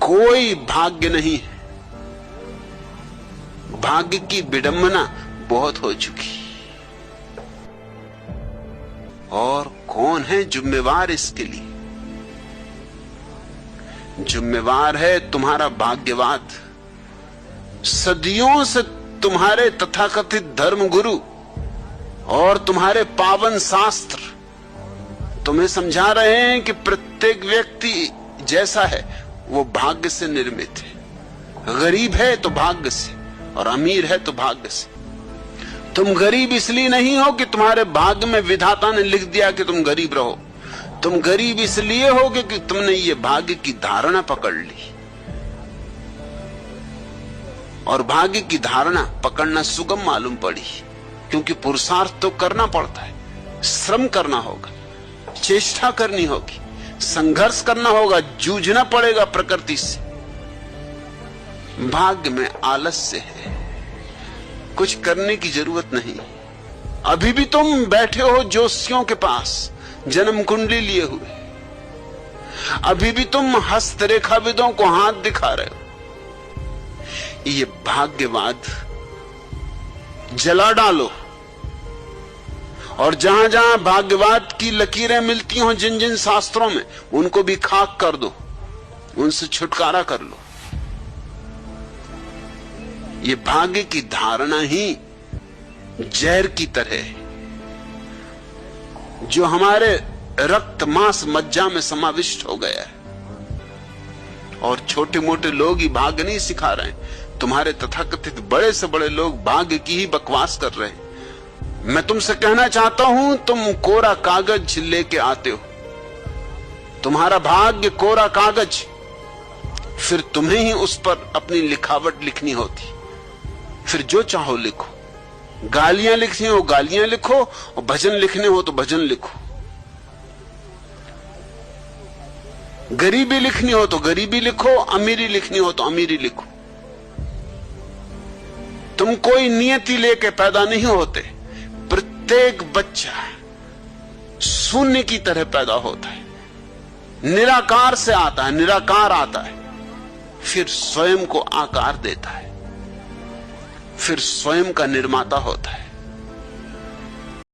कोई भाग्य नहीं है। भाग्य की विडंबना बहुत हो चुकी। और कौन है जिम्मेवार इसके लिए? जिम्मेवार है तुम्हारा भाग्यवाद। सदियों से तुम्हारे तथाकथित धर्म गुरु और तुम्हारे पावन शास्त्र तुम्हें समझा रहे हैं कि प्रत्येक व्यक्ति जैसा है वो भाग्य से निर्मित है। गरीब है तो भाग्य से, और अमीर है तो भाग्य से। तुम गरीब इसलिए नहीं हो कि तुम्हारे भाग्य में विधाता ने लिख दिया कि तुम गरीब रहो। तुम गरीब इसलिए हो कि तुमने ये भाग्य की धारणा पकड़ ली। और भाग्य की धारणा पकड़ना सुगम मालूम पड़ी, क्योंकि पुरुषार्थ तो करना पड़ता है, श्रम करना होगा, चेष्टा करनी होगी, संघर्ष करना होगा, जूझना पड़ेगा प्रकृति से। भाग्य में आलस्य है, कुछ करने की जरूरत नहीं। अभी भी तुम बैठे हो ज्योतिषियों के पास जन्म कुंडली लिए हुए। अभी भी तुम हस्तरेखाविदों को हाथ दिखा रहे हो। ये भाग्यवाद जला डालो, और जहां जहां भाग्यवाद की लकीरें मिलती हो जिन जिन शास्त्रों में, उनको भी खाक कर दो, उनसे छुटकारा कर लो। ये भाग्य की धारणा ही जहर की तरह है, जो हमारे रक्त मांस मज्जा में समाविष्ट हो गया है। और छोटे मोटे लोग ही भाग्य नहीं सिखा रहे हैं, तुम्हारे तथाकथित बड़े से बड़े लोग भाग्य की ही बकवास कर रहे हैं। मैं तुमसे कहना चाहता हूं, तुम कोरा कागज लेके आते हो, तुम्हारा भाग्य कोरा कागज, फिर तुम्हें ही उस पर अपनी लिखावट लिखनी होती। फिर जो चाहो लिखो, गालियां लिखनी हो गालियां लिखो, और भजन लिखने हो तो भजन लिखो, गरीबी लिखनी हो तो गरीबी लिखो, अमीरी लिखनी हो तो अमीरी लिखो। तुम कोई नियति लेके पैदा नहीं होते। प्रत्येक बच्चा शून्य की तरह पैदा होता है, निराकार से आता है, निराकार आता है, फिर स्वयं को आकार देता है, फिर स्वयं का निर्माता होता है।